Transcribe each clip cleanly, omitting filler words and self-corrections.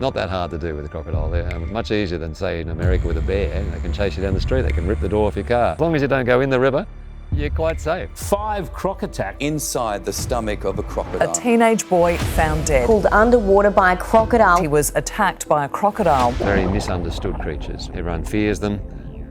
Not that hard to do with a crocodile. They're much easier than, say, in America with a bear. They can chase you down the street, they can rip the door off your car. As long as you don't go in the river, you're quite safe. 5 croc attacks inside the stomach of a crocodile. A teenage boy found dead. Pulled underwater by a crocodile. He was attacked by a crocodile. Very misunderstood creatures. Everyone fears them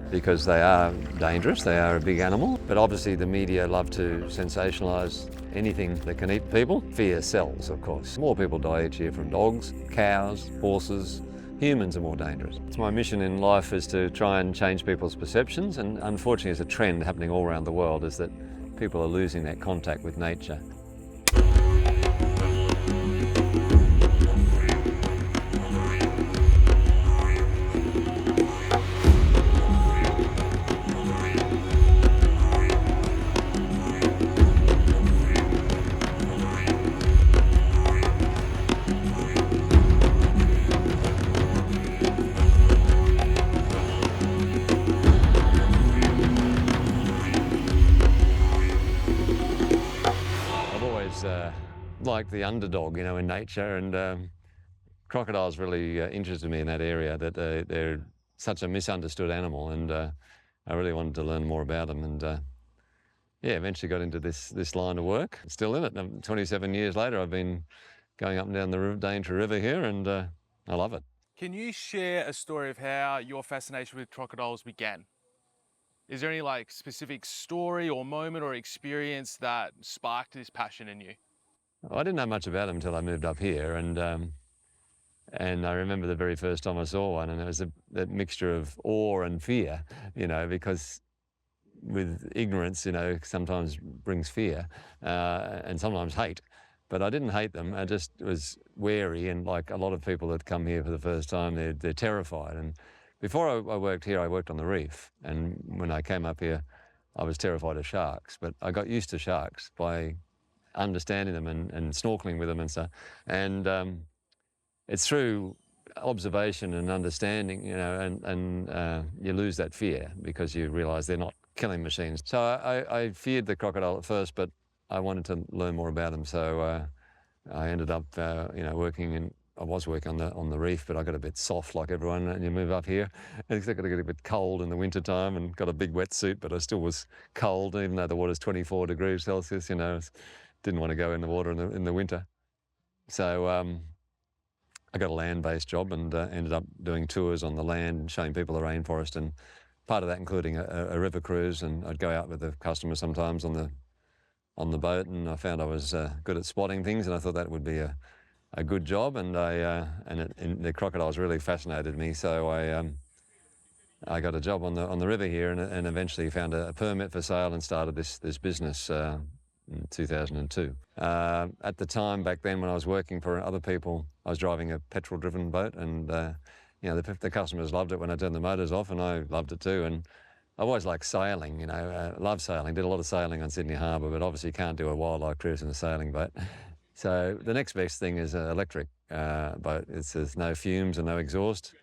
because they are dangerous, they are a big animal. But obviously the media love to sensationalise anything that can eat people. Fear sells, of course. More people die each year from dogs, cows, horses. Humans are more dangerous. It's my mission in life is to try and change people's perceptions, and unfortunately there's a trend happening all around the world is that people are losing that contact with nature. Like the underdog, you know, in nature, and crocodiles really interested me in that area, that they're such a misunderstood animal, and I really wanted to learn more about them, and yeah, eventually got into this line of work. Still in it. 27 years later, I've been going up and down the Daintree River here, and I love it. Can you share a story of how your fascination with crocodiles began? Is there any like specific story or moment or experience that sparked this passion in you? I didn't know much about them until I moved up here, and I remember the very first time I saw one, and it was that mixture of awe and fear, you know, because with ignorance, you know, sometimes brings fear and sometimes hate. But I didn't hate them, I just was wary, and like a lot of people that come here for the first time, they're terrified. And before I worked here, I worked on the reef, and when I came up here, I was terrified of sharks, but I got used to sharks by understanding them and snorkeling with them and stuff. And it's through observation and understanding, you know, and you lose that fear because you realise they're not killing machines. So I feared the crocodile at first, but I wanted to learn more about them. So I ended up, you know, I was working on the reef, but I got a bit soft like everyone, and you move up here. And I got to get a bit cold in the winter time, and got a big wetsuit, but I still was cold, even though the water's 24 degrees Celsius, you know. Didn't want to go in the water in the winter. So I got a land-based job and ended up doing tours on the land and showing people the rainforest, and part of that including a river cruise, and I'd go out with the customers sometimes on the boat, and I found I was good at spotting things, and I thought that would be a good job, and the crocodiles really fascinated me, so I got a job on the river here, and eventually found a permit for sale and started this business in 2002. At the time back then when I was working for other people, I was driving a petrol-driven boat, and you know, the customers loved it when I turned the motors off, and I loved it too. And I always liked sailing, you know, loved sailing, did a lot of sailing on Sydney Harbour, but obviously you can't do a wildlife cruise in a sailing boat. So the next best thing is an electric boat. There's no fumes and no exhaust.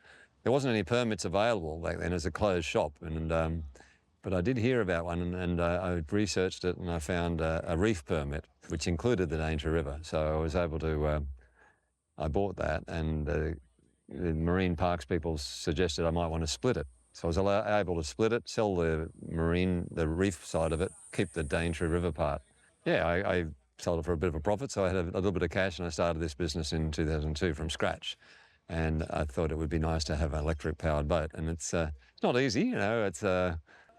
There wasn't any permits available back then. It was a closed shop, and but I did hear about one, and I researched it, and I found a reef permit, which included the Daintree River. So I was able to, I bought that, and the marine parks people suggested I might want to split it. So I was able to split it, sell the reef side of it, keep the Daintree River part. Yeah, I sold it for a bit of a profit, so I had a little bit of cash, and I started this business in 2002 from scratch. And I thought it would be nice to have an electric-powered boat, and it's not easy, you know. It's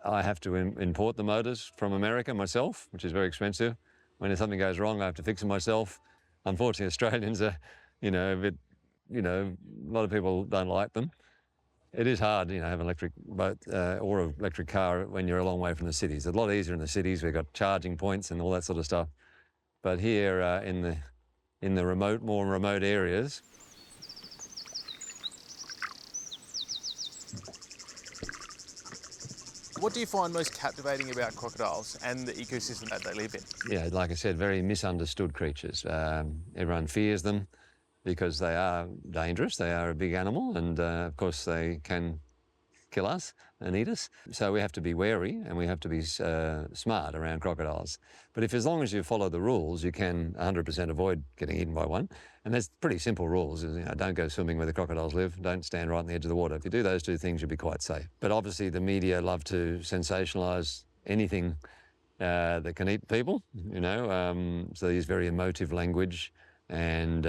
I have to import the motors from America myself, which is very expensive. When something goes wrong, I have to fix it myself. Unfortunately, Australians are, you know, a bit, you know, a lot of people don't like them. It is hard, you know, have an electric boat or an electric car when you're a long way from the cities. It's a lot easier in the cities. We've got charging points and all that sort of stuff. But here in the more remote areas, What do you find most captivating about crocodiles and the ecosystem that they live in? Yeah, like I said, very misunderstood creatures. Everyone fears them because they are dangerous. They are a big animal, and of course they can kill us and eat us. So we have to be wary, and we have to be smart around crocodiles. But as long as you follow the rules, you can 100% avoid getting eaten by one. And there's pretty simple rules. Don't go swimming where the crocodiles live. Don't stand right on the edge of the water. If you do those two things, you'll be quite safe. But obviously the media love to sensationalise anything that can eat people, so they use very emotive language, and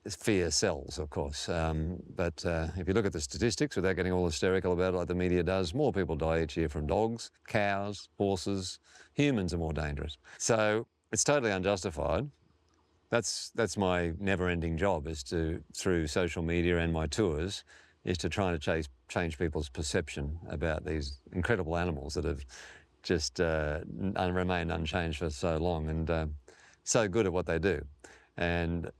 fear sells, of course. But if you look at the statistics, without getting all hysterical about it like the media does, more people die each year from dogs, cows, horses. Humans are more dangerous. So it's totally unjustified. That's my never-ending job, is to, through social media and my tours, is to try to change people's perception about these incredible animals that have just remained unchanged for so long, and so good at what they do. And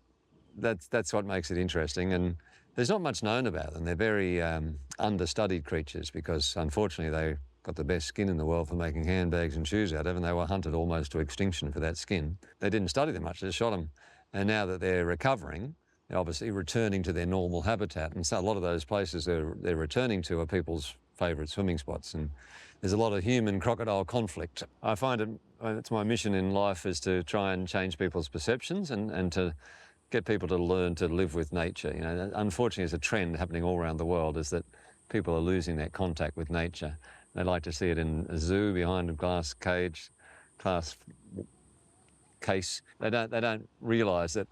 that's what makes it interesting. And there's not much known about them. They're very understudied creatures, because unfortunately they got the best skin in the world for making handbags and shoes out of, and they were hunted almost to extinction for that skin. They didn't study them much, they just shot them. And now that they're recovering, they're obviously returning to their normal habitat. And so a lot of those places they're returning to are people's favourite swimming spots. And there's a lot of human-crocodile conflict. I find it's my mission in life is to try and change people's perceptions and to get people to learn to live with nature. Unfortunately, there's a trend happening all around the world, is that people are losing that contact with nature. They like to see it in a zoo behind a glass case. They don't realise that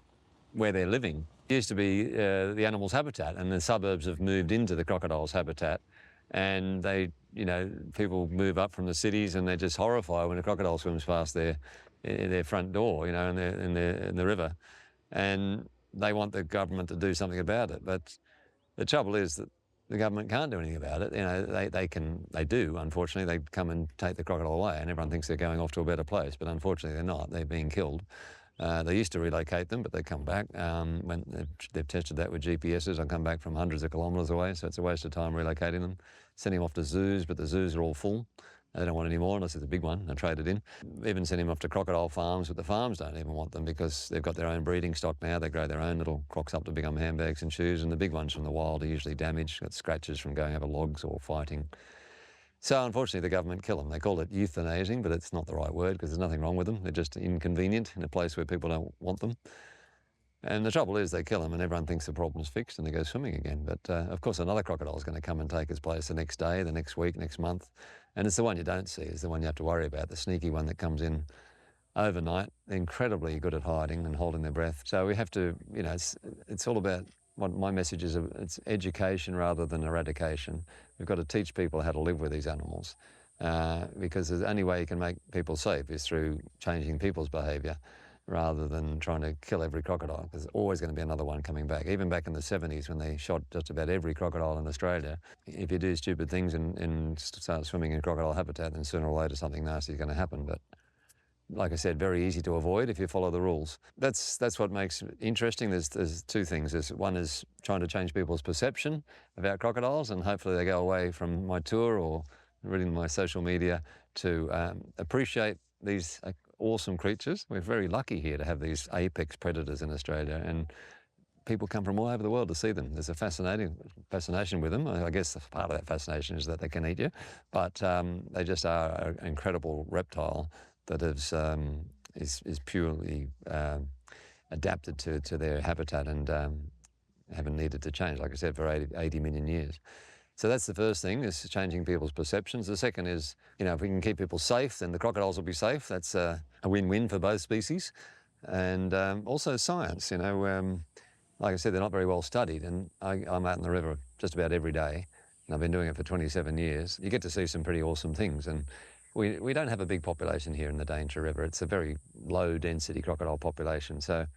where they're living used to be the animal's habitat, and the suburbs have moved into the crocodile's habitat. And people move up from the cities, and they're just horrified when a crocodile swims past their front door, in the river. And they want the government to do something about it. But the trouble is that the government can't do anything about it. They do, unfortunately. They come and take the crocodile away, and everyone thinks they're going off to a better place, but unfortunately they're not. They're being killed. They used to relocate them, but they come back. When they've tested that with GPSs, they come back from hundreds of kilometres away, so it's a waste of time relocating them. Sending them off to zoos, but the zoos are all full. They don't want any more unless it's a big one and trade it in. Even send him off to crocodile farms, but the farms don't even want them, because they've got their own breeding stock now. They grow their own little crocs up to become handbags and shoes, and the big ones from the wild are usually damaged, got scratches from going over logs or fighting. So unfortunately the government kill them. They call it euthanizing, but it's not the right word, because there's nothing wrong with them. They're just inconvenient in a place where people don't want them. And the trouble is they kill them, and everyone thinks the problem's fixed, and they go swimming again. But of course another crocodile is going to come and take its place the next day, the next week, next month. And it's the one you don't see, it's the one you have to worry about, the sneaky one that comes in overnight. They're incredibly good at hiding and holding their breath. So we have to, it's all about, what my message is, it's education rather than eradication. We've got to teach people how to live with these animals, because the only way you can make people safe is through changing people's behaviour, rather than trying to kill every crocodile, because there's always going to be another one coming back. Even back in the 70s, when they shot just about every crocodile in Australia, if you do stupid things and start swimming in crocodile habitat, then sooner or later something nasty is going to happen. But like I said, very easy to avoid if you follow the rules. That's what makes it interesting. There's two things. One is trying to change people's perception about crocodiles, and hopefully they go away from my tour or reading my social media to appreciate these awesome creatures. We're very lucky here to have these apex predators in Australia, and people come from all over the world to see them. There's a fascination with them. I guess part of that fascination is that they can eat you, but they just are an incredible reptile that is purely adapted to their habitat, and haven't needed to change, like I said, for 80 million years. So that's the first thing, is changing people's perceptions. The second is, if we can keep people safe, then the crocodiles will be safe. That's a win-win for both species. And also science, like I said, they're not very well studied, and I'm out in the river just about every day, and I've been doing it for 27 years. You get to see some pretty awesome things, and we don't have a big population here in the Daintree River. It's a very low-density crocodile population, so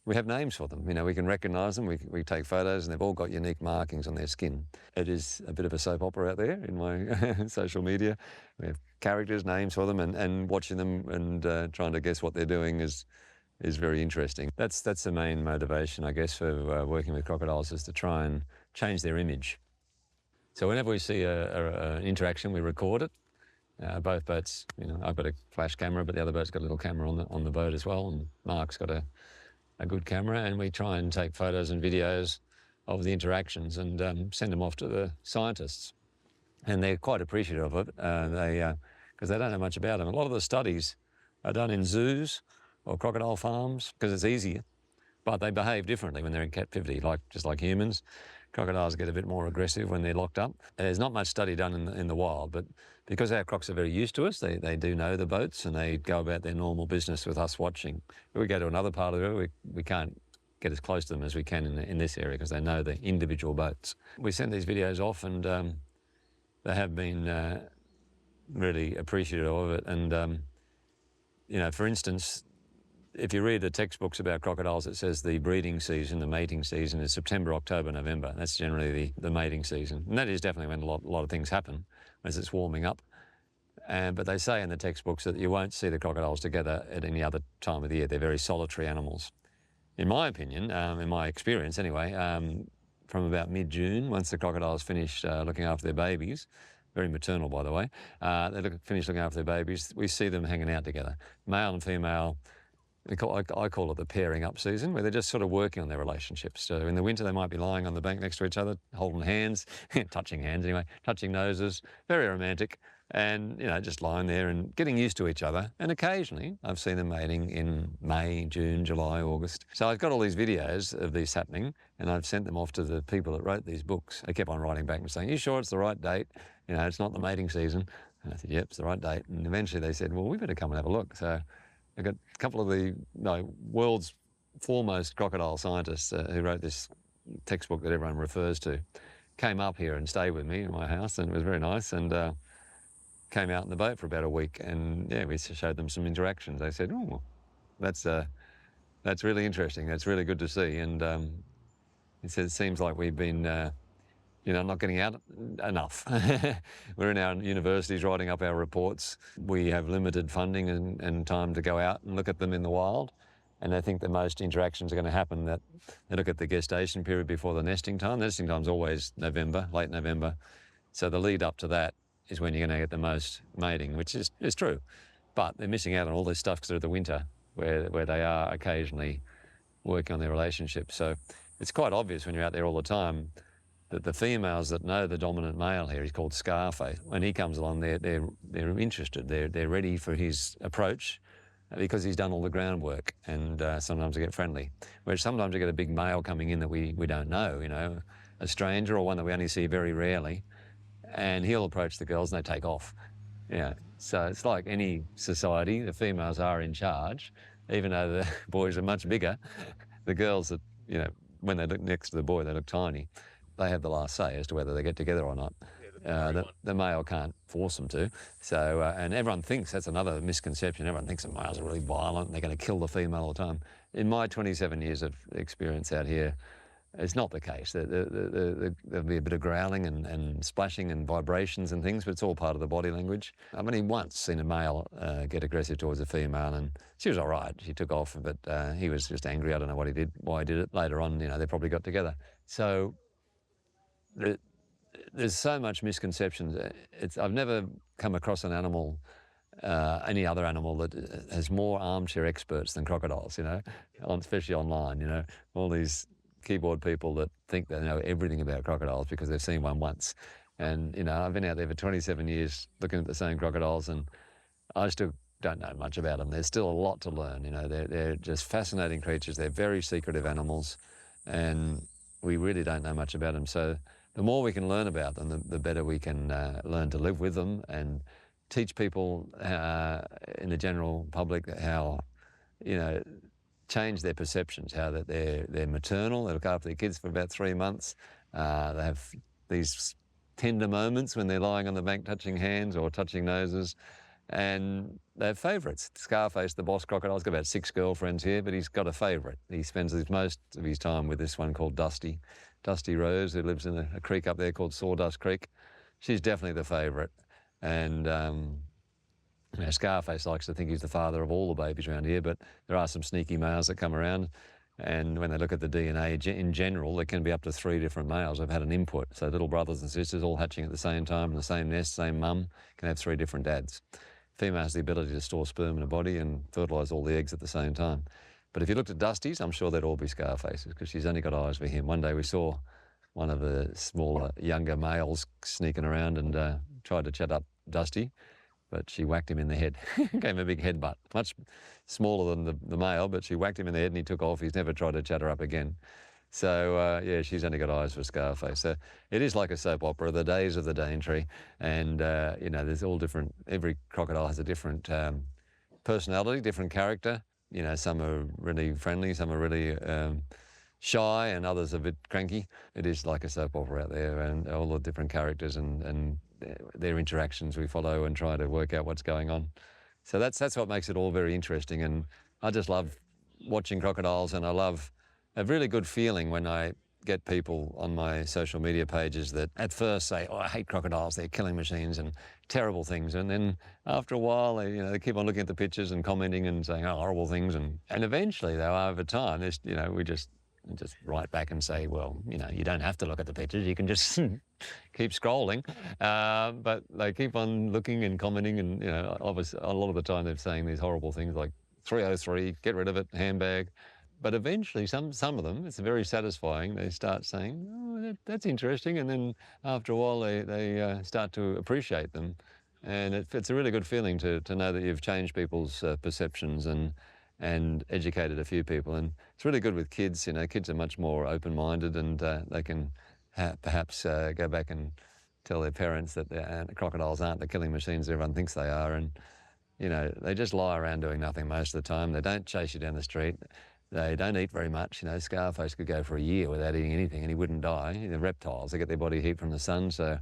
we have names for them. We can recognise them, we take photos, and they've all got unique markings on their skin. It is a bit of a soap opera out there in my social media. We have characters, names for them, and watching them and trying to guess what they're doing is very interesting. That's the main motivation, I guess, for working with crocodiles, is to try and change their image. So whenever we see an interaction, we record it. Both boats, I've got a flash camera, but the other boat's got a little camera on the boat as well, and Mark's got a good camera, and we try and take photos and videos of the interactions and send them off to the scientists. And they're quite appreciative of it, because they don't know much about them. A lot of the studies are done in zoos or crocodile farms, because it's easier. But they behave differently when they're in captivity, just like humans. Crocodiles get a bit more aggressive when they're locked up. There's not much study done in the wild, but because our crocs are very used to us, they do know the boats and they go about their normal business with us watching. If we go to another part of the river, we can't get as close to them as we can in this area because they know the individual boats. We send these videos off and they have been really appreciative of it. And, you know, for instance, if you read the textbooks about crocodiles, it says the breeding season, the mating season is September, October, November. That's generally the mating season. And that is definitely when a lot of things happen, as it's warming up. But they say in the textbooks that you won't see the crocodiles together at any other time of the year. They're very solitary animals. In my opinion, in my experience anyway, from about mid-June, once the crocodiles finish looking after their babies, very maternal by the way, they finish looking after their babies, we see them hanging out together, male and female. I call it the pairing up season, where they're just sort of working on their relationships. So in the winter, they might be lying on the bank next to each other, holding hands, touching hands anyway, touching noses, very romantic, and, you know, just lying there and getting used to each other. And occasionally, I've seen them mating in May, June, July, August. So I've got all these videos of this happening, and I've sent them off to the people that wrote these books. They kept on writing back and saying, "You sure it's the right date? You know, it's not the mating season." And I said, "Yep, it's the right date." And eventually they said, "Well, we better come and have a look." So I got a couple of the world's foremost crocodile scientists who wrote this textbook that everyone refers to, came up here and stayed with me in my house, and it was very nice, and came out in the boat for about a week, and yeah, we showed them some interactions. They said, "Oh, that's really interesting. That's really good to see." And it said, "It seems like we've been you know, not getting out enough." We're in our universities writing up our reports. We have limited funding and time to go out and look at them in the wild. And I think the most interactions are going to happen that they look at the gestation period before the nesting time. The nesting time is always November, late November. So the lead up to that is when you're going to get the most mating, which is true. But they're missing out on all this stuff because of the winter, where they are occasionally working on their relationship. So it's quite obvious when you're out there all the time that the females that know the dominant male here, he's called Scarface, when he comes along, they're interested, they're ready for his approach because he's done all the groundwork, and sometimes they get friendly. Whereas sometimes you get a big male coming in that we don't know, you know, a stranger or one that we only see very rarely, and he'll approach the girls and they take off. Yeah, so it's like any society, the females are in charge, even though the boys are much bigger. The girls that, you know, when they look next to the boy, they look tiny. They have the last say as to whether they get together or not. The male can't force them to. So, and everyone thinks, that's another misconception, everyone thinks that males are really violent and they're going to kill the female all the time. In my 27 years of experience out here, it's not the case. There'll be a bit of growling and splashing and vibrations and things, but it's all part of the body language. I've only once seen a male get aggressive towards a female, and she was all right. She took off, but he was just angry. I don't know what he did, why he did it. Later on, you know, they probably got together. So there's so much misconceptions. I've never come across an animal, any other animal that has more armchair experts than crocodiles, you know, especially online, you know, all these keyboard people that think they know everything about crocodiles because they've seen one once. And, you know, I've been out there for 27 years looking at the same crocodiles, and I still don't know much about them. There's still a lot to learn, you know. They're just fascinating creatures. They're very secretive animals, and we really don't know much about them. So the more we can learn about them, the better we can learn to live with them and teach people in the general public how, you know, change their perceptions, how that they're maternal, they look after their kids for about 3 months, they have these tender moments when they're lying on the bank touching hands or touching noses, and they have favourites. Scarface, the boss crocodile, has got about 6 girlfriends here, but he's got a favourite. He spends most of his time with this one called Dusty Rose, who lives in a creek up there called Sawdust Creek. She's definitely the favourite. And you know, Scarface likes to think he's the father of all the babies around here, but there are some sneaky males that come around, and when they look at the DNA in general, there can be up to 3 different males who've had an input. So little brothers and sisters all hatching at the same time in the same nest, same mum, can have 3 different dads. Female has the ability to store sperm in a body and fertilise all the eggs at the same time. But if you looked at Dusty's, I'm sure they'd all be Scarfaces because she's only got eyes for him. One day we saw one of the smaller, younger males sneaking around and tried to chat up Dusty. but she whacked him in the head. Gave him a big headbutt, much smaller than the male, but she whacked him in the head and he took off. He's never tried to chat her up again. So, yeah, she's only got eyes for Scarface. So it is like a soap opera, the days of the Daintree. And, you know, there's all different, every crocodile has a different personality, different character. You know, some are really friendly, some are really shy, and others a bit cranky. It is like a soap opera out there, and all the different characters and their interactions we follow and try to work out what's going on. So that's what makes it all very interesting. And I just love watching crocodiles, and I love a really good feeling when I get people on my social media pages that at first say, oh, I hate crocodiles, they're killing machines and terrible things. And then after a while, they keep on looking at the pictures and commenting and saying, oh, horrible things. And eventually, though, over time, we just write back and say, well, you don't have to look at the pictures, you can just keep scrolling. But they keep on looking and commenting, and obviously a lot of the time they're saying these horrible things like 303, get rid of it, handbag. But eventually, some of them, it's very satisfying. They start saying, oh, that's interesting. And then after a while, they start to appreciate them. And it's a really good feeling to know that you've changed people's perceptions and educated a few people. And it's really good with kids. Kids are much more open-minded, and they can perhaps go back and tell their parents that crocodiles aren't the killing machines everyone thinks they are. And, they just lie around doing nothing most of the time. They don't chase you down the street. They don't eat very much. Scarface could go for a year without eating anything and he wouldn't die. They're reptiles. They get their body heat from the sun, so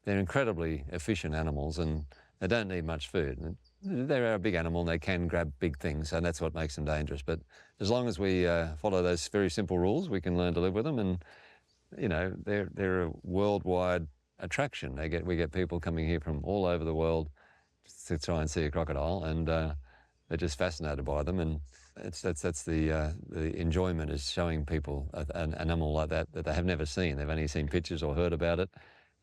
they're incredibly efficient animals, and they don't need much food. They're a big animal and they can grab big things, and that's what makes them dangerous. But as long as we follow those very simple rules, we can learn to live with them. And, they're a worldwide attraction. We get people coming here from all over the world to try and see a crocodile, and they're just fascinated by them. And that's the enjoyment, is showing people an animal like that they have never seen. They've only seen pictures or heard about it,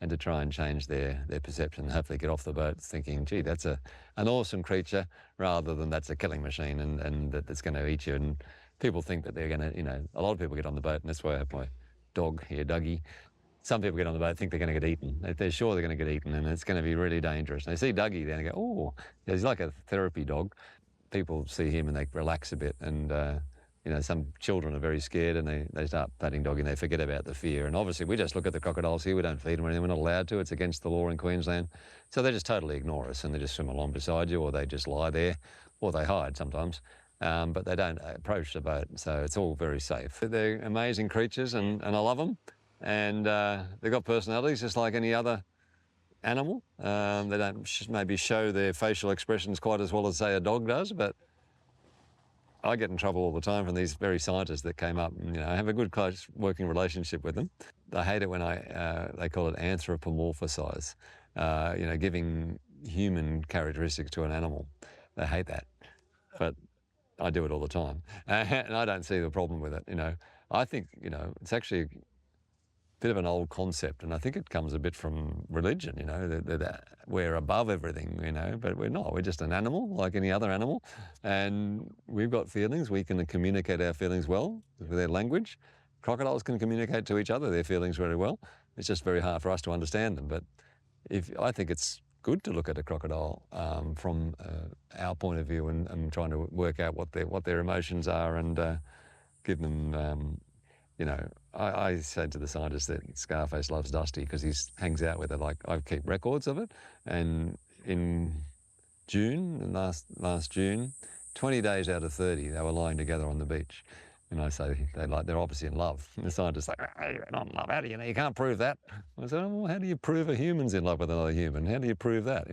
and to try and change their perception. Hopefully get off the boat thinking, gee, that's an awesome creature, rather than that's a killing machine and that it's going to eat you. And people think that they're going to, a lot of people get on the boat, and that's why I have my dog here, Dougie. Some people get on the boat, think they're going to get eaten. They're sure they're going to get eaten, and it's going to be really dangerous. They see Dougie there and go, oh, he's like a therapy dog. People see him and they relax a bit, and some children are very scared, and they start patting Doggy and they forget about the fear. And obviously we just look at the crocodiles here, we don't feed them or anything, we're not allowed to, it's against the law in Queensland. So they just totally ignore us, and they just swim along beside you, or they just lie there, or they hide sometimes. But they don't approach the boat, so it's all very safe. They're amazing creatures, and I love them. And they've got personalities just like any other animal. They don't maybe show their facial expressions quite as well as, say, a dog does, but I get in trouble all the time from these very scientists that came up, and I have a good close working relationship with them. They hate it when they call it anthropomorphisize, giving human characteristics to an animal. They hate that, but I do it all the time, and I don't see the problem with it. I think it's actually a bit of an old concept, and I think it comes a bit from religion, that we're above everything, but we're not. We're just an animal like any other animal, and we've got feelings. We can communicate our feelings well with their language. Crocodiles can communicate to each other their feelings very well. It's just very hard for us to understand them. But I think it's good to look at a crocodile from our point of view, and trying to work out what their emotions are, and give them I said to the scientists that Scarface loves Dusty because he hangs out with her. Like, I keep records of it, and in June, last June, 20 days out of 30, they were lying together on the beach. And I say they're obviously in love. And the scientists are like, hey, you're not in love, how do you know? You can't prove that. I said, well, how do you prove a human's in love with another human? How do you prove that,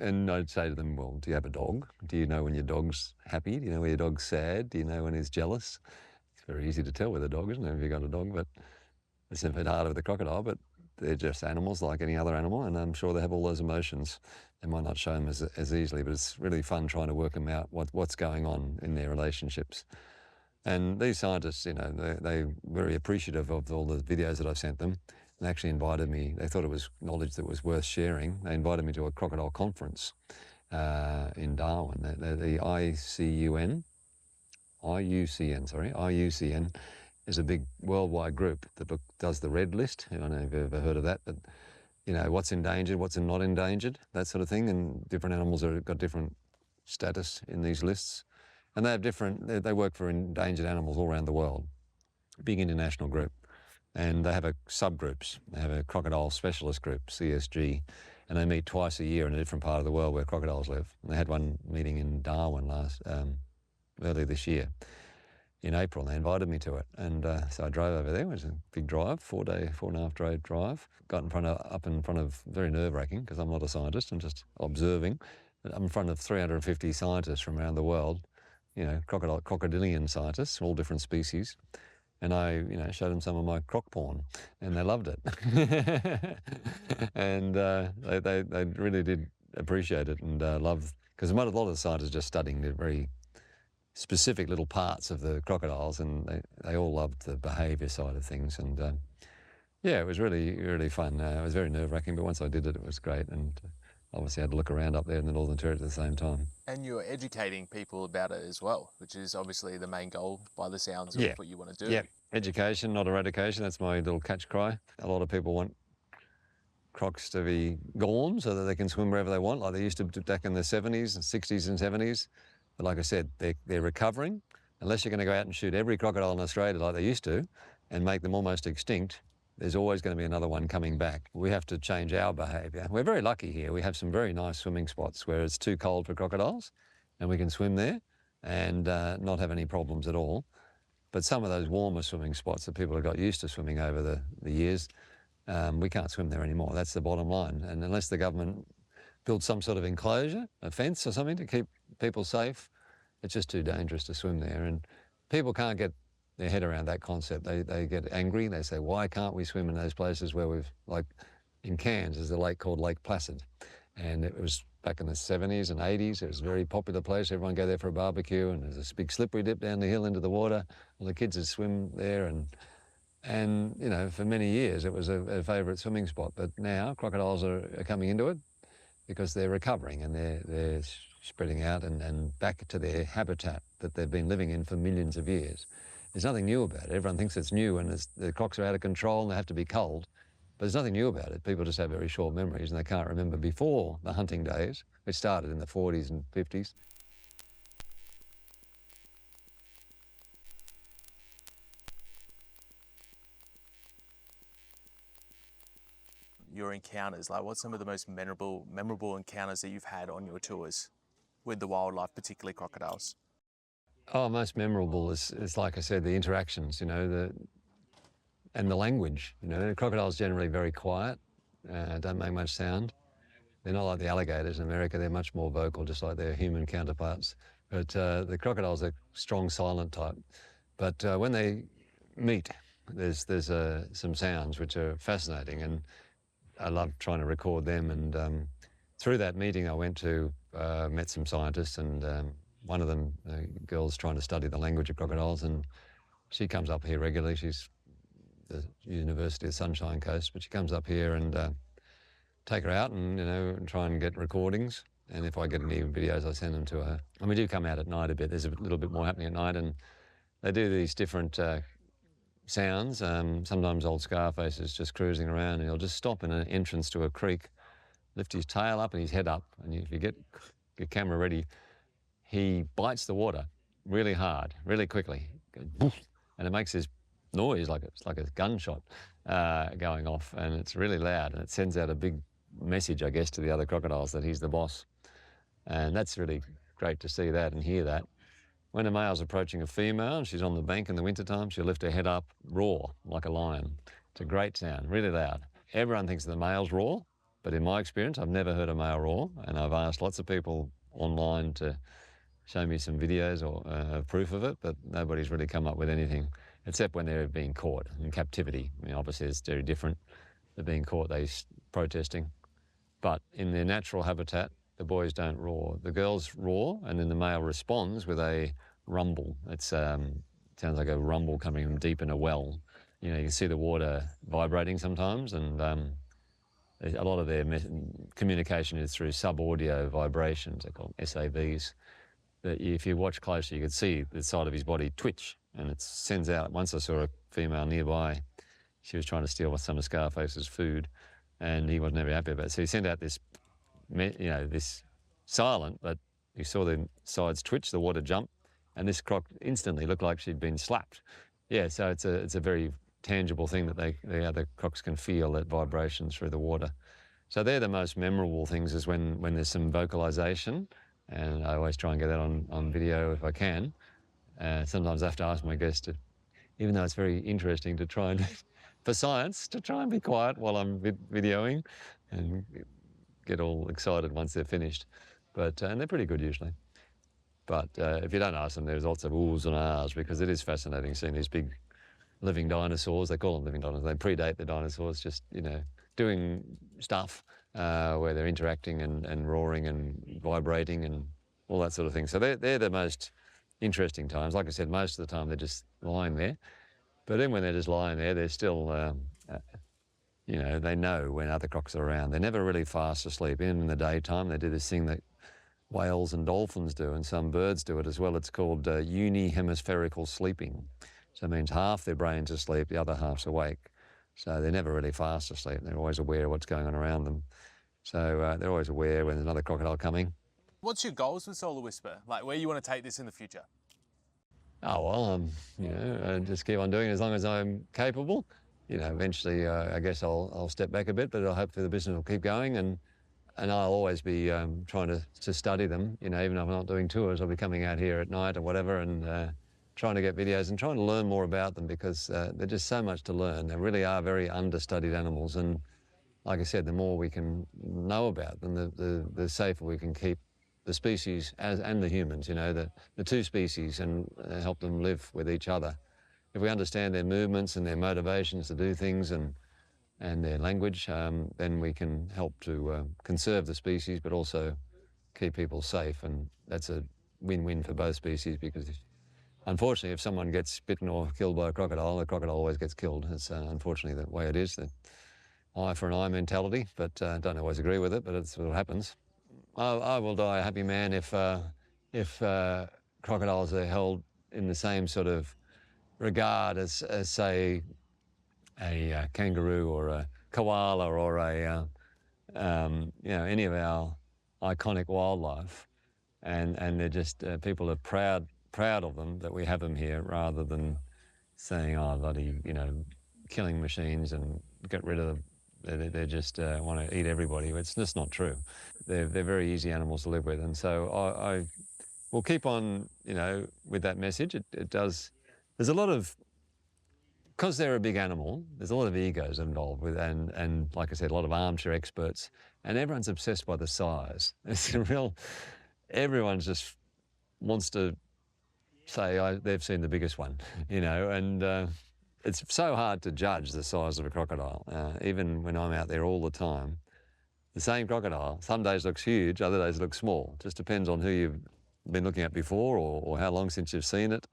And I'd say to them, well, do you have a dog? Do you know when your dog's happy? Do you know when your dog's sad? Do you know when he's jealous? Very easy to tell with a dog, isn't it, if you've got a dog? But it's a bit harder with a crocodile, but they're just animals like any other animal, and I'm sure they have all those emotions. They might not show them as easily, but it's really fun trying to work them out, what's going on in their relationships. And these scientists, they're very appreciative of all the videos that I've sent them. They actually invited me, they thought it was knowledge that was worth sharing. They invited me to a crocodile conference in Darwin, the IUCN is a big worldwide group that does the red list. I don't know if you've ever heard of that, but you know, what's endangered, what's not endangered, that sort of thing. And different animals have got different status in these lists. And they have different, they work for endangered animals all around the world, big international group. And they have subgroups. They have a crocodile specialist group, CSG, and they meet twice a year in a different part of the world where crocodiles live. And they had one meeting in Darwin earlier this year in April, and they invited me to it. And so I drove over there. It was a big drive, 4.5 day drive. Got up in front of, very nerve-wracking because I'm not a scientist, I'm just observing. I'm in front of 350 scientists from around the world, you know, crocodilian scientists, all different species. And I, you know, showed them some of my croc porn, and they loved it. And they really did appreciate it and love, because a lot of the scientists are just studying the very specific little parts of the crocodiles, and they all loved the behaviour side of things. And yeah, it was really, really fun. It was very nerve-wracking, but once I did it, it was great. And obviously I had to look around up there in the Northern Territory at the same time. And you're educating people about it as well, which is obviously the main goal by the sounds of what you want to do. Yeah, education, not eradication. That's my little catch cry. A lot of people want crocs to be gone so that they can swim wherever they want, like they used to back in the 70s and 60s and 70s. But like I said, they're recovering. Unless you're going to go out and shoot every crocodile in Australia like they used to and make them almost extinct, there's always going to be another one coming back. We have to change our behaviour. We're very lucky here. We have some very nice swimming spots where it's too cold for crocodiles and we can swim there and not have any problems at all. But some of those warmer swimming spots that people have got used to swimming over the years, we can't swim there anymore. That's the bottom line. And unless the government builds some sort of enclosure, a fence or something to keep people safe, it's just too dangerous to swim there. And people can't get their head around that concept. They get angry. They say, why can't we swim in those places where we've, like in Cairns, there's a lake called Lake Placid. And it was back in the 70s and 80s. It was a very popular place. Everyone go there for a barbecue, and there's this big slippery dip down the hill into the water. All the kids would swim there, and you know, for many years it was a favourite swimming spot. But now crocodiles are coming into it because they're recovering and they're spreading out and back to their habitat that they've been living in for millions of years. There's nothing new about it. Everyone thinks it's new and the crocs are out of control and they have to be culled. But there's nothing new about it. People just have very short memories and they can't remember before the hunting days, which started in the 40s and 50s. Your encounters, like what's some of the most memorable encounters that you've had on your tours with the wildlife, particularly crocodiles? Oh, most memorable is like I said, the interactions, you know, and the language. You know, the crocodiles generally very quiet, don't make much sound. They're not like the alligators in America. They're much more vocal, just like their human counterparts. But the crocodiles are strong, silent type. But when they meet, there's some sounds which are fascinating, and I love trying to record them. And through that meeting, I went to met some scientists, and one of them, girl's trying to study the language of crocodiles, and she comes up here regularly. She's the University of Sunshine Coast, but she comes up here, and take her out and, you know, and try and get recordings. And if I get any videos, I send them to her. And we do come out at night a bit. There's a little bit more happening at night, and they do these different sounds. Sometimes old Scarface is just cruising around, and he'll just stop in an entrance to a creek, lift his tail up and his head up, and if you get your camera ready, he bites the water really hard, really quickly, and it makes this noise like it's like a gunshot going off, and it's really loud, and it sends out a big message, I guess, to the other crocodiles that he's the boss. And that's really great to see that and hear that. When a male's approaching a female and she's on the bank in the wintertime, she'll lift her head up, roar like a lion. It's a great sound, really loud. Everyone thinks the males roar, but in my experience, I've never heard a male roar, and I've asked lots of people online to show me some videos or proof of it, but nobody's really come up with anything, except when they're being caught in captivity. I mean, obviously it's very different. They're being caught, they're protesting. But in their natural habitat, the boys don't roar. The girls roar, and then the male responds with a rumble. It sounds like a rumble coming from deep in a well. You know, you can see the water vibrating sometimes, and a lot of their communication is through sub-audio vibrations. They're called SAVs. But if you watch closely, you can see the side of his body twitch, and it sends out. Once I saw a female nearby, she was trying to steal some of Scarface's food, and he wasn't very happy about it. So he sent out this, this silent, but you saw the sides twitch, the water jump, and this croc instantly looked like she'd been slapped. Yeah, so it's a very tangible thing that the other crocs can feel, that vibration through the water. So they're the most memorable things, is when there's some vocalization, and I always try and get that on video if I can. Sometimes I have to ask my guests to, even though it's very interesting to try and, for science, to try and be quiet while I'm videoing and get all excited once they're finished. But, and they're pretty good usually. But if you don't ask them, there's lots of oohs and ahs, because it is fascinating seeing these big living dinosaurs. They call them living dinosaurs. They predate the dinosaurs, just, doing stuff where they're interacting and roaring and vibrating and all that sort of thing. So they're the most interesting times. Like I said, most of the time they're just lying there. But then when they're just lying there, they're still, they know when other crocs are around. They're never really fast asleep. Even in the daytime, they do this thing that whales and dolphins do, and some birds do it as well. It's called unihemispherical sleeping. So it means half their brain's asleep, the other half's awake. So they're never really fast asleep. They're always aware of what's going on around them. So they're always aware when there's another crocodile coming. What's your goals with Solar Whisper? Like, where you want to take this in the future? Oh, well, just keep on doing it as long as I'm capable. Eventually, I guess I'll step back a bit, but I hope the business will keep going, and I'll always be trying to study them. Even if I'm not doing tours, I'll be coming out here at night or whatever, and trying to get videos and trying to learn more about them, because there's just so much to learn. They really are very understudied animals, and like I said, the more we can know about them, the safer we can keep the species and the humans, the two species, and help them live with each other. If we understand their movements and their motivations to do things and their language, then we can help to conserve the species, but also keep people safe. And that's a win-win for both species, because unfortunately, if someone gets bitten or killed by a crocodile, the crocodile always gets killed. It's unfortunately the way it is, the eye for an eye mentality, but don't always agree with it, but it's what happens. I will die a happy man if crocodiles are held in the same sort of regard as say, a kangaroo or a koala or any of our iconic wildlife, and they're just people are proud of them, that we have them here, rather than saying, oh, bloody, killing machines and get rid of them. They just want to eat everybody. It's just not true. They're very easy animals to live with, and so I will keep on, with that message. It does. There's a lot of, because they're a big animal, there's a lot of egos involved with, and like I said, a lot of armchair experts, and everyone's obsessed by the size. It's a real, everyone's just wants to say they've seen the biggest one, and it's so hard to judge the size of a crocodile. Even when I'm out there all the time, the same crocodile, some days looks huge, other days looks small. Just depends on who you've been looking at before, or how long since you've seen it.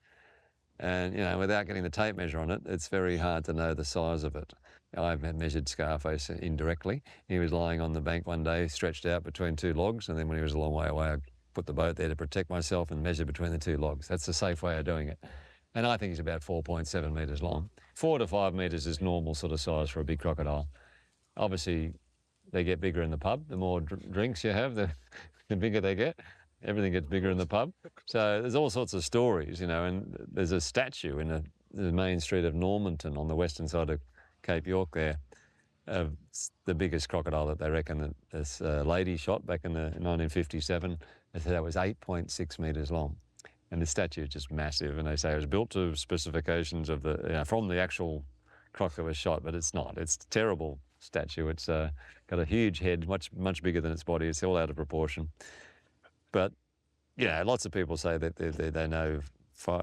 And, without getting the tape measure on it, it's very hard to know the size of it. I've measured Scarface indirectly. He was lying on the bank one day, stretched out between two logs, and then when he was a long way away, I put the boat there to protect myself and measure between the two logs. That's the safe way of doing it. And I think he's about 4.7 metres long. 4 to 5 metres is normal sort of size for a big crocodile. Obviously, they get bigger in the pub. The more drinks you have, the bigger they get. Everything gets bigger in the pub. So there's all sorts of stories, and there's a statue in the main street of Normanton on the western side of Cape York there, of the biggest crocodile that they reckon that this lady shot back in 1957. They said that was 8.6 metres long. And the statue is just massive, and they say it was built to specifications of from the actual croc that was shot, but it's not. It's a terrible statue. It's got a huge head, much bigger than its body. It's all out of proportion. But lots of people say that they know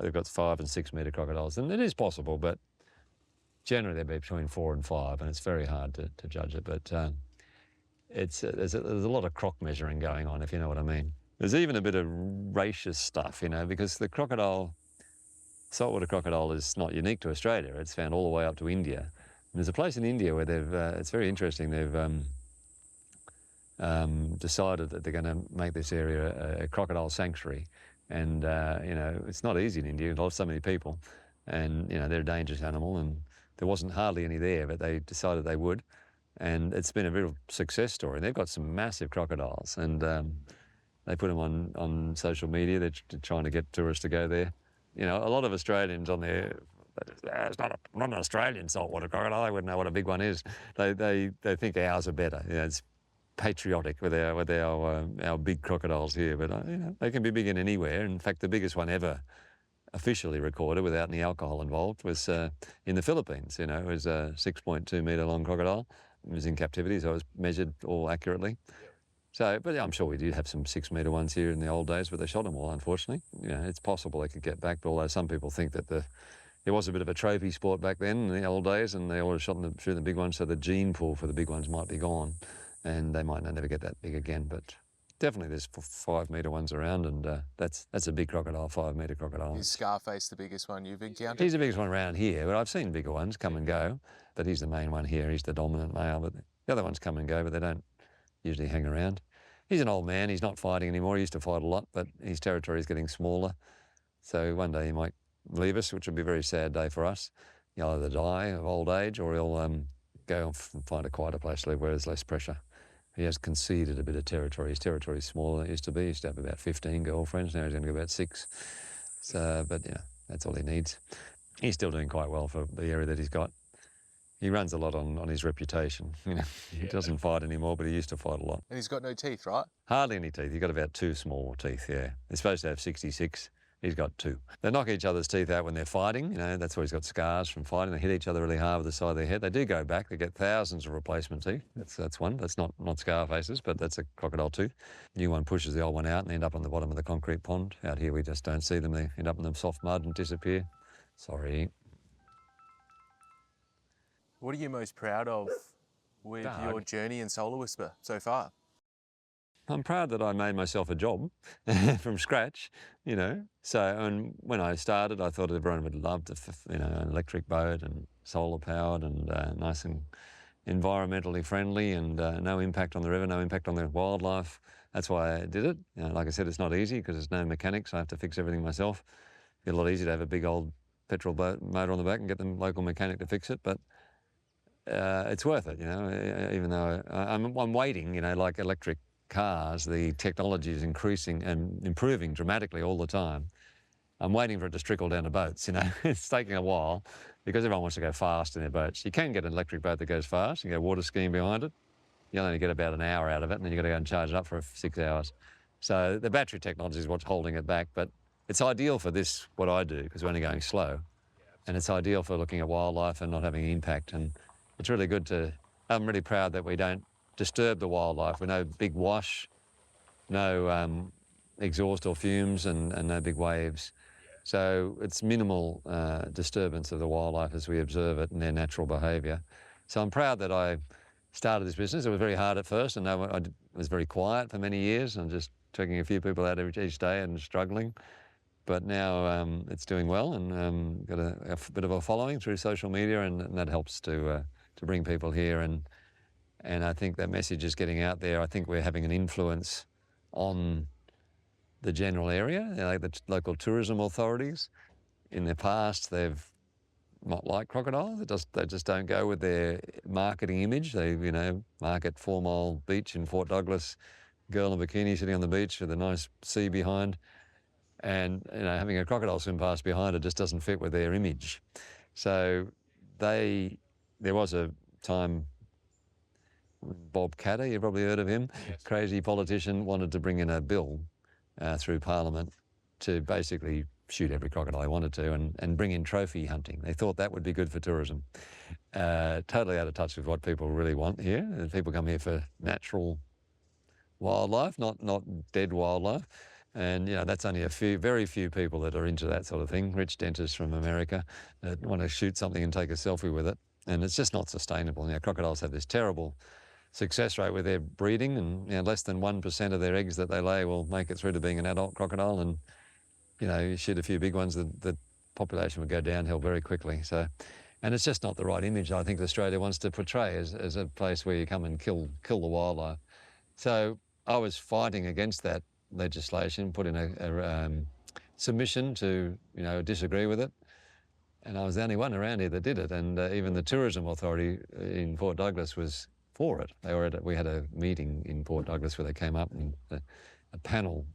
they've got 5 and 6 metre crocodiles, and it is possible, but generally they're between 4 and 5, and it's very hard to judge it. But there's a lot of croc measuring going on, if you know what I mean. There's even a bit of racist stuff, because the saltwater crocodile is not unique to Australia. It's found all the way up to India. And there's a place in India where it's very interesting, they've decided that they're going to make this area a crocodile sanctuary. And, it's not easy in India, there's so many people. And, they're a dangerous animal, and there wasn't hardly any there, but they decided they would. And it's been a real success story. They've got some massive crocodiles, and they put them on social media. They're trying to get tourists to go there. You know, a lot of Australians on there, it's not an Australian saltwater crocodile. They wouldn't know what a big one is. They think ours are better. You know, it's patriotic with our big crocodiles here, but you know, they can be big in anywhere. In fact, the biggest one ever officially recorded without any alcohol involved was in the Philippines. You know, it was a 6.2 metre long crocodile. It was in captivity, so it was measured all accurately. So, but I'm sure we did have some 6 metre ones here in the old days, but they shot them all, unfortunately. You know, it's possible they could get back, but although some people think that it was a bit of a trophy sport back then in the old days, and they always shot them through the big ones, so the gene pool for the big ones might be gone, and they might never get that big again. But definitely there's 5 metre ones around, and that's a big crocodile, 5 metre crocodile. Is Scarface the biggest one you've encountered? He's the biggest one around here, but I've seen bigger ones come and go, but he's the main one here. He's the dominant male, but the other ones come and go, but they don't usually hang around. He's an old man. He's not fighting anymore. He used to fight a lot, but his territory is getting smaller. So one day he might leave us, which would be a very sad day for us. He'll either die of old age, or he'll go and find a quieter place to live where there's less pressure. He has conceded a bit of territory. His territory is smaller than it used to be. He used to have about 15 girlfriends. Now he's going to go about 6. So, but yeah, that's all he needs. He's still doing quite well for the area that he's got. He runs a lot on his reputation. You know, he doesn't fight anymore, but he used to fight a lot. And he's got no teeth, right? Hardly any teeth. He's got about 2 small teeth, yeah. They're supposed to have 66. He's got 2. They knock each other's teeth out when they're fighting. You know, that's why he's got scars from fighting. They hit each other really hard with the side of their head. They do go back. They get thousands of replacement teeth. That's one. That's not Scarface's, but that's a crocodile tooth. New one pushes the old one out and they end up on the bottom of the concrete pond. Out here we just don't see them. They end up in the soft mud and disappear. Sorry. What are you most proud of with your journey in Solar Whisper so far? I'm proud that I made myself a job from scratch, you know. So, and when I started, I thought everyone would love to, you know, an electric boat and solar powered and nice and environmentally friendly and no impact on the river, no impact on the wildlife. That's why I did it. You know, like I said, it's not easy because there's no mechanics. I have to fix everything myself. It'd be a lot easier to have a big old petrol boat motor on the back and get the local mechanic to fix it, but it's worth it, you know, even though I'm waiting, you know, like electric cars, the technology is increasing and improving dramatically all the time. I'm waiting for it to trickle down to boats, you know. It's taking a while because everyone wants to go fast in their boats. You can get an electric boat that goes fast. You can go water skiing behind it. You only get about an hour out of it, and then you've got to go and charge it up for 6 hours. So the battery technology is what's holding it back, but it's ideal for this, what I do, because we're only going slow. And it's ideal for looking at wildlife and not having impact. And it's really good to, I'm really proud that we don't disturb the wildlife. With no big wash, no exhaust or fumes, and no big waves. So it's minimal disturbance of the wildlife as we observe it and their natural behaviour. So I'm proud that I started this business. It was very hard at first, and I was very quiet for many years and just taking a few people out each day and struggling. But now it's doing well, and got a bit of a following through social media, and that helps to bring people here. And I think that message is getting out there. I think we're having an influence on the general area, you know, like the local tourism authorities. In the past, they've not liked crocodiles. They just don't go with their marketing image. They, you know, market 4 Mile Beach in Fort Douglas, girl in a bikini sitting on the beach with a nice sea behind. And, you know, having a crocodile swim past behind it just doesn't fit with their image. So there was a time, Bob Catter, you've probably heard of him, yes. Crazy politician, wanted to bring in a bill through Parliament to basically shoot every crocodile he wanted to and bring in trophy hunting. They thought that would be good for tourism. Totally out of touch with what people really want here. People come here for natural wildlife, not dead wildlife. And, you know, that's only very few people that are into that sort of thing. Rich dentists from America that want to shoot something and take a selfie with it. And it's just not sustainable. You know, crocodiles have this terrible success rate with their breeding, and, you know, less than 1% of their eggs that they lay will make it through to being an adult crocodile. And, you know, you shoot a few big ones, the population would go downhill very quickly. So, and it's just not the right image I think Australia wants to portray as a place where you come and kill the wildlife. So I was fighting against that legislation, put in a submission to, you know, disagree with it. And I was the only one around here that did it. And even the tourism authority in Fort Douglas was for it. We had a meeting in Port Douglas where they came up and a panel,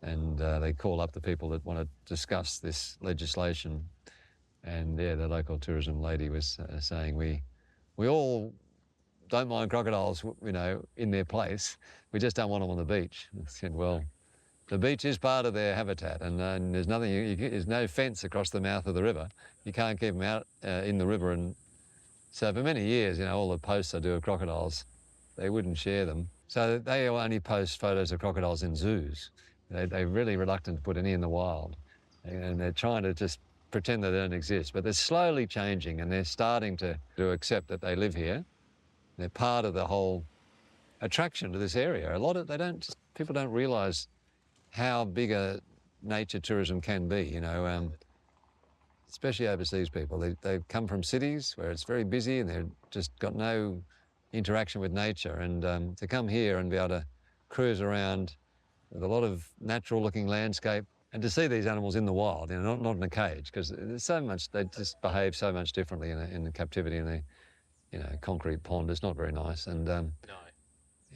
and they call up the people that want to discuss this legislation. And yeah, the local tourism lady was saying we all don't mind crocodiles, you know, in their place. We just don't want them on the beach. I said, well, the beach is part of their habitat, and there's nothing. There's no fence across the mouth of the river. You can't keep them out in the river. And so for many years, you know, all the posts I do of crocodiles, they wouldn't share them. So they only post photos of crocodiles in zoos. They're really reluctant to put any in the wild, and they're trying to just pretend they don't exist. But they're slowly changing, and they're starting to accept that they live here. They're part of the whole attraction to this area. People don't realise how big a nature tourism can be, you know, especially overseas people. They come from cities where it's very busy and they've just got no interaction with nature. And to come here and be able to cruise around with a lot of natural looking landscape and to see these animals in the wild, you know, not in a cage, because there's so much, they just behave so much differently in the captivity in the, you know, concrete pond. It's not very nice. And No.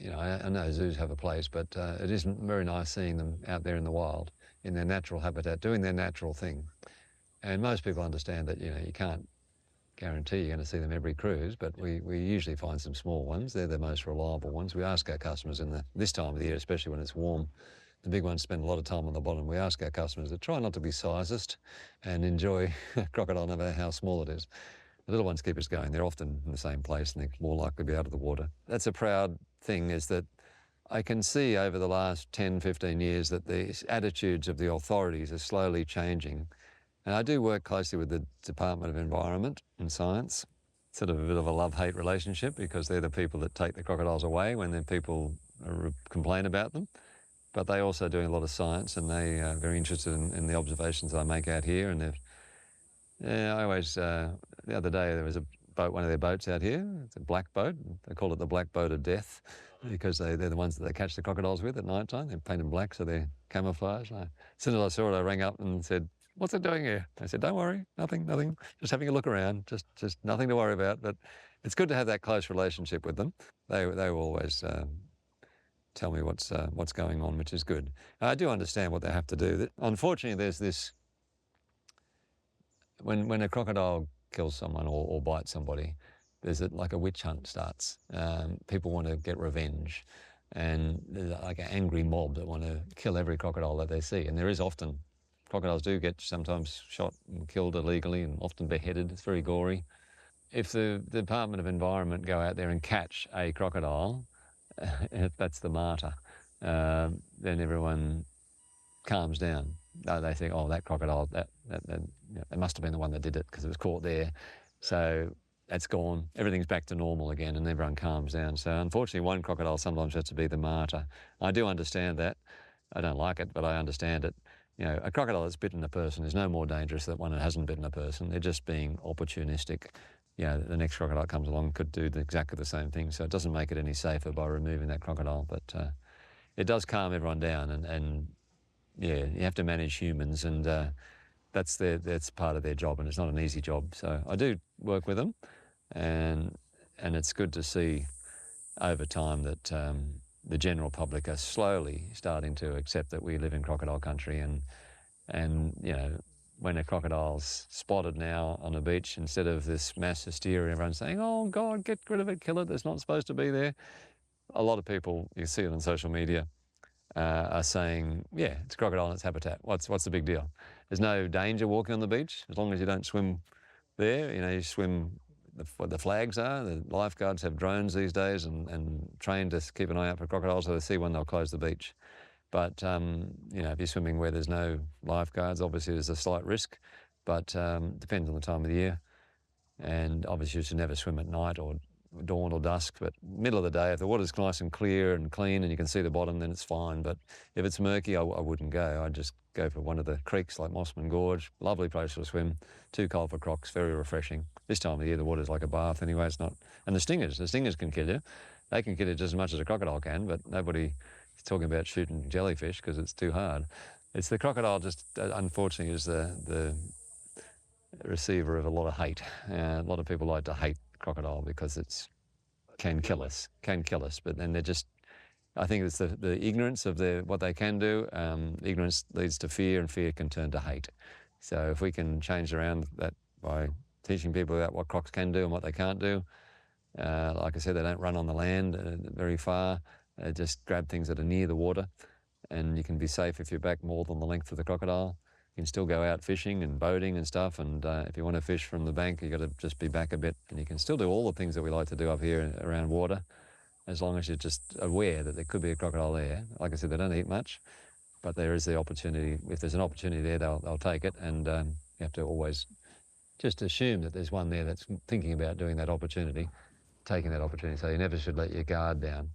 you know, I know zoos have a place, but it isn't very nice seeing them out there in the wild, in their natural habitat, doing their natural thing. And most people understand that, you know, you can't guarantee you're going to see them every cruise, but we usually find some small ones. They're the most reliable ones. We ask our customers this time of the year, especially when it's warm, the big ones spend a lot of time on the bottom. We ask our customers to try not to be sizist and enjoy crocodile no matter how small it is. The little ones keep us going. They're often in the same place and they're more likely to be out of the water. That's a proud thing, is that I can see over the last 10, 15 years that the attitudes of the authorities are slowly changing. And I do work closely with the Department of Environment and Science. Sort of a bit of a love-hate relationship, because they're the people that take the crocodiles away when the people complain about them. But they're also doing a lot of science, and they are very interested in the observations I make out here. And I always, the other day there was one of their boats out here. It's a black boat. They call it the black boat of death, because they're the ones that they catch the crocodiles with at night time. They're painted black, so they're camouflage. As soon as I saw it, I rang up and said, "What's it doing here?" I said, "Don't worry, nothing. Just having a look around. Just nothing to worry about." But it's good to have that close relationship with them. They will always tell me what's going on, which is good. I do understand what they have to do. Unfortunately, there's this, when a crocodile kills someone or bites somebody, there's like a witch hunt starts. People want to get revenge, and there's like an angry mob that want to kill every crocodile that they see. And there is often, crocodiles do get sometimes shot and killed illegally and often beheaded. It's very gory. If the Department of Environment go out there and catch a crocodile, if that's the martyr, then everyone calms down. They think, oh, that crocodile, that it must have been the one that did it because it was caught there. So that's gone. Everything's back to normal again, and everyone calms down. So unfortunately, one crocodile sometimes has to be the martyr. I do understand that. I don't like it, but I understand it. You know, a crocodile that's bitten a person is no more dangerous than one that hasn't bitten a person. They're just being opportunistic. You know, the next crocodile comes along could do exactly the same thing. So it doesn't make it any safer by removing that crocodile, but it does calm everyone down. And yeah, you have to manage humans, and that's part of their job, and it's not an easy job. So I do work with them, and it's good to see over time that the general public are slowly starting to accept that we live in crocodile country, and you know, when a crocodile's spotted now on a beach, instead of this mass hysteria, everyone's saying, "Oh God, get rid of it, kill it, it's not supposed to be there." A lot of people, you see it on social media, are saying, yeah, it's a crocodile in its habitat. What's the big deal? There's no danger walking on the beach as long as you don't swim there. You know, you swim what the flags are. The lifeguards have drones these days and trained to keep an eye out for crocodiles, so they see one, they'll close the beach. But, you know, if you're swimming where there's no lifeguards, obviously there's a slight risk, but depends on the time of the year. And obviously you should never swim at night or dawn or dusk, but middle of the day, if the water's nice and clear and clean and you can see the bottom, then it's fine. But if it's murky, I wouldn't go. I'd just go for one of the creeks like Mossman Gorge. Lovely place to swim, too cold for crocs, very refreshing. This time of the year, the water's like a bath anyway. It's not. And the stingers can kill you. They can kill you just as much as a crocodile can, but nobody is talking about shooting jellyfish because it's too hard. It's the crocodile just, unfortunately, is the receiver of a lot of hate. A lot of people like to hate crocodile because it's can kill us, but then they're just, I think it's the ignorance of what they can do. Ignorance leads to fear, and fear can turn to hate. So if we can change around that by teaching people about what crocs can do and what they can't do, like I said, they don't run on the land very far. They just grab things that are near the water, and you can be safe if you're back more than the length of the crocodile. You can still go out fishing and boating and stuff, and if you want to fish from the bank, you've got to just be back a bit, and you can still do all the things that we like to do up here around water, as long as you're just aware that there could be a crocodile there. Like I said, they don't eat much, but there is the opportunity. If there's an opportunity there, they'll take it, and you have to always just assume that there's one there that's thinking about doing that opportunity, taking that opportunity. So you never should let your guard down.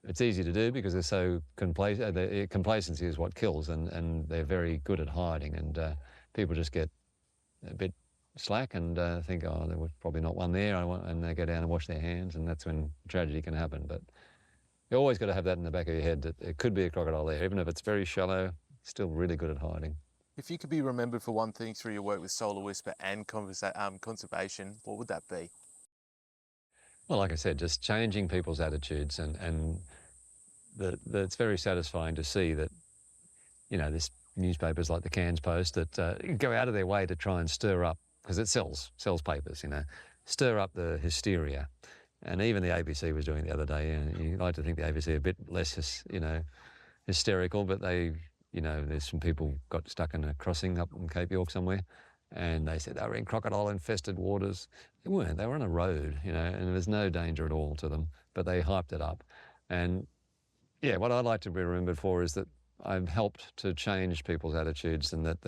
It's easy to do because they're so complacent. Complacency is what kills, and they're very good at hiding, and people just get a bit slack and think, oh, there was probably not one there, and they go down and wash their hands, and that's when tragedy can happen. But you always got to have that in the back of your head, that it could be a crocodile there, even if it's very shallow, still really good at hiding. If you could be remembered for one thing through your work with Solar Whisper and conservation, what would that be? Well, like I said, just changing people's attitudes, and it's very satisfying to see that, you know, this newspapers like the Cairns Post that go out of their way to try and stir up, because it sells papers, you know, stir up the hysteria. And even the ABC was doing it the other day, and you like to think the ABC are a bit less, you know, hysterical, but they, you know, there's some people got stuck in a crossing up in Cape York somewhere, and they said they were in crocodile-infested waters. They weren't. They were on a road, you know, and there's no danger at all to them, but they hyped it up. And yeah, what I'd like to be remembered for is that I've helped to change people's attitudes, and that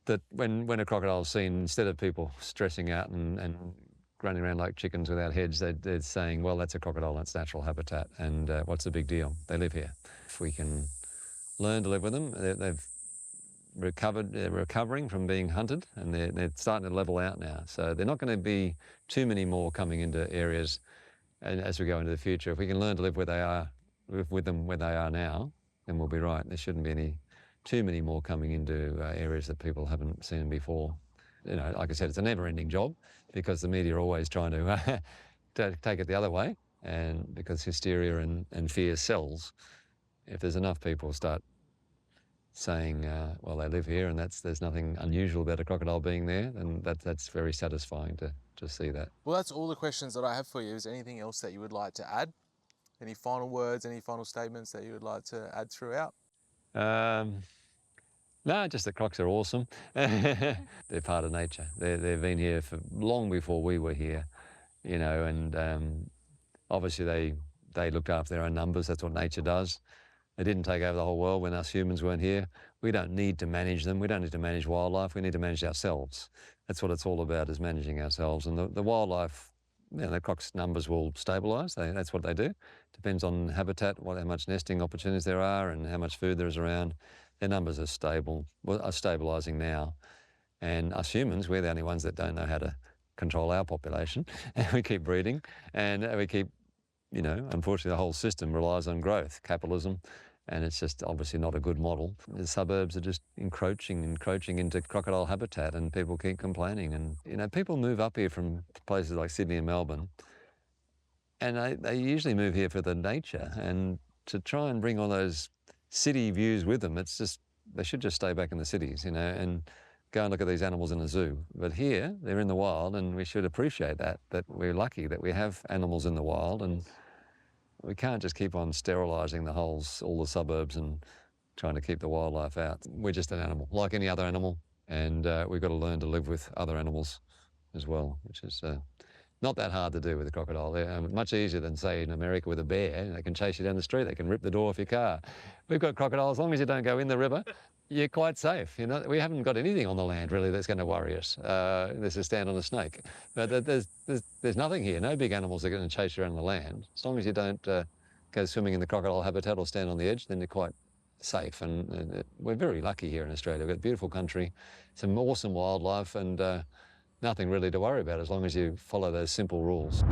that when a crocodile's seen, instead of people stressing out and running around like chickens without heads, they're saying, well, that's a crocodile, that's natural habitat, and what's the big deal? They live here. If we can learn to live with them, they're recovering from being hunted, and they're starting to level out now. So they're not going to be too many more coming into areas, and as we go into the future. If we can learn to live where they are, live with them where they are now, then we'll be right. There shouldn't be too many more coming into areas that people haven't seen before. You know, like I said, it's a never-ending job, because the media are always trying to take it the other way, and because hysteria and fear sells. If there's enough people start saying, well, they live here, and there's nothing unusual about a crocodile being there, then that's very satisfying to see that. Well, that's all the questions that I have for you. Is there anything else that you would like to add? Any final words, any final statements that you would like to add throughout? No, just that crocs are awesome. They're part of nature. They've been here for long before we were here, you know, and obviously they looked after their own numbers. That's what nature does. They didn't take over the whole world when us humans weren't here. We don't need to manage them. We don't need to manage wildlife. We need to manage ourselves. That's what it's all about, is managing ourselves. And the wildlife, you know, the crocs' numbers will stabilise. That's what they do. Depends on habitat, how much nesting opportunities there are, and how much food there is around. Their numbers are stabilising now. And us humans, we're the only ones that don't know how to control our population. And we keep breeding, and we keep, you know, unfortunately the whole system relies on growth, capitalism, and it's just obviously not a good model. The suburbs are just encroaching into crocodile habitat, and people keep complaining. And, you know, people move up here from places like Sydney and Melbourne, and they usually move here for the nature, and to try and bring all those city views with them, it's just, they should just stay back in the cities, you know, and go and look at these animals in a zoo. But here, they're in the wild, and we should appreciate that we're lucky that we have animals in the wild, and we can't just keep on sterilising all the suburbs and trying to keep the wildlife out. We're just an animal, like any other animal, and we've got to learn to live with other animals as well, which is not that hard to do with a crocodile. They're much easier than, say, in America with a bear. They can chase you down the street, they can rip the door off your car. We've got crocodiles, as long as you don't go in the river, you're quite safe. You know, we haven't got anything on the land really that's going to worry us. There's a stand on a snake, but there's nothing here. No big animals are going to chase you around the land. As long as you don't go swimming in the crocodile habitat or stand on the edge, then you're quite safe. And we're very lucky here in Australia. We've got a beautiful country, some awesome wildlife, and nothing really to worry about as long as you follow those simple rules.